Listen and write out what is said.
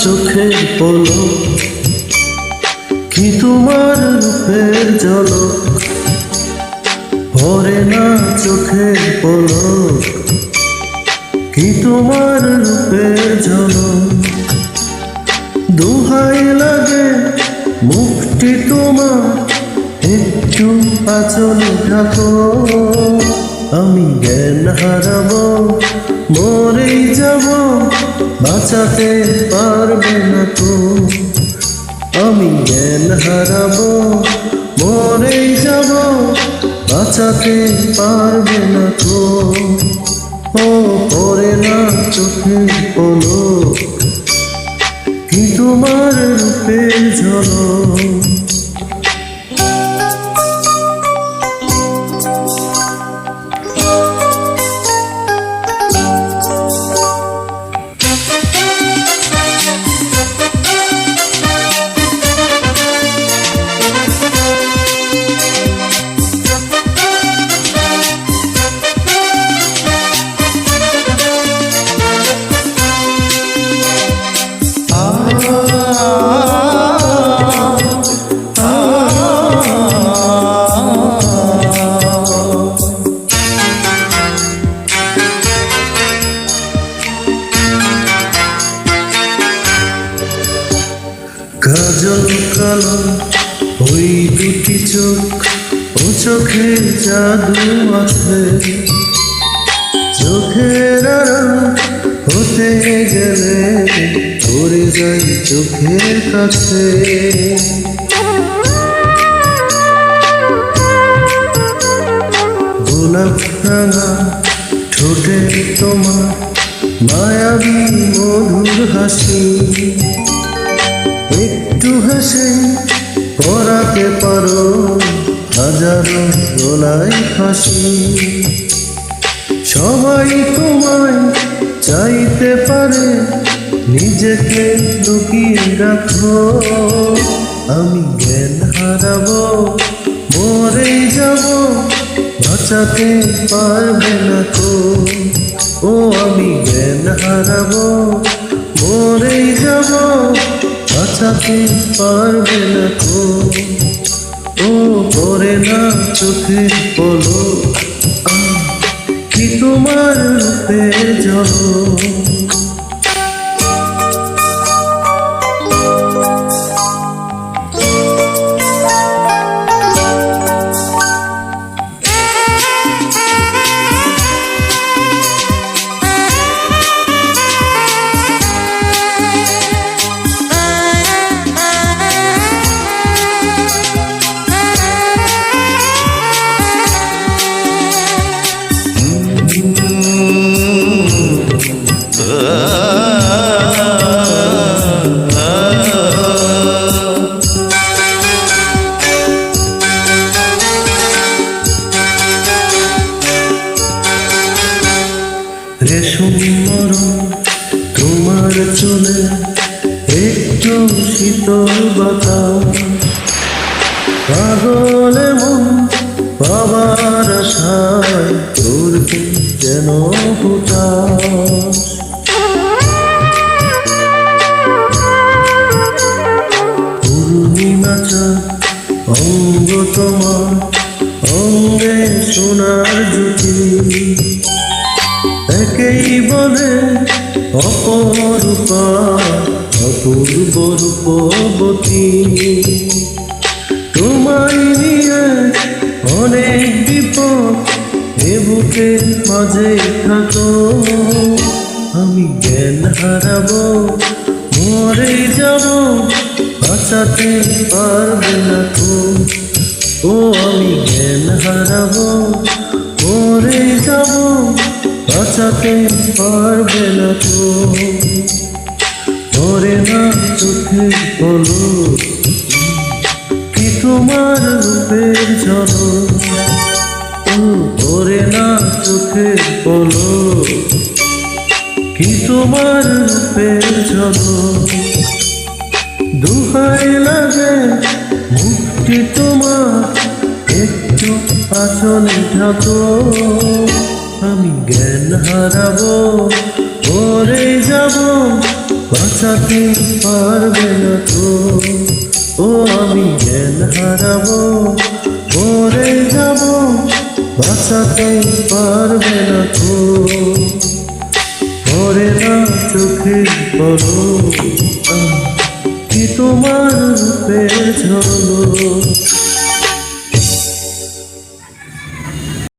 চোখের পলক, কি তোমার রূপের ঝলক, ভরে না চোখের পলক, কি তোমার রূপের ঝলক। দোহাই লাগে মুখটি তোমার, একটু আঁচলে ঢাকো। আমি জ্ঞান হারাবো, মরেই যাব, বাঁচাতে পারবে না তো। আমি জ্ঞান হারাবো, মরেই যাব, বাঁচাতে পারবে না তো। ও পড়ে না চোখের পলক, কি তোমার রূপের ঝলক। কাজল কালো ওই দুটি চোখ, ও চোখে জাদু আছে। চোখের আড়াল হতে গেলে পড়ে যাই চোখের কাছে। গোলাপ রাঙা ঠোঁটে তোমার মায়াবী মধুর হাসি, একটু হেসে পরাতে পারো হাজারো গলায় ফাঁসি। সবাই তোমায় চাইতে পারে, নিজেকে লুকিয়ে রাখো। আমি জ্ঞান হারাবো, মরেই যাব, বাঁচাতে পারবে না তো। ও আমি জ্ঞান হারাবো, মরেই যাব, বাঁচাতে পারবে না তো। ও পড়ে না চোখের পলক, কি তোমার রূপের ঝলক। রেশম মরম তোমার চুলে, একটু শীতল বাতাস। পাগলে মন পাবার আশায় তোরকে যেন হুতাশ। পূর্ণিমা চাঁদ অঙ্গ তোমার, অঙ্গে সোনার জ্যোতি। একেই বলে অপরূপা, অপূর্ব রূপবতী। তোমায় নিয়ে অনেক বিপদ, এ বুকের মাঝে থাকো। আমি জ্ঞান হারাবো, মরেই যাব, বাঁচাতে পারবে না তো। ও আমি জ্ঞান হারাবো, মরেই যাব, বাঁচাতে পারবে না তো। ধরে না চোখের পলক, কি তোমার রূপের ঝলক। ধরে না চোখের পলক, কি তোমার রূপের ঝলক। দোহাই লাগে মুখটি তোমার, একটু আঁচলে ঢাকো। আমি জ্ঞান হারাবো, মরে যাব, বাঁচাতে পারবে না তো। ও আমি জ্ঞান হারাবো, মরে যাব, বাঁচাতে পারবে না তো। পরে না চোখের পলক, কি তোমার রূপের ঝলক।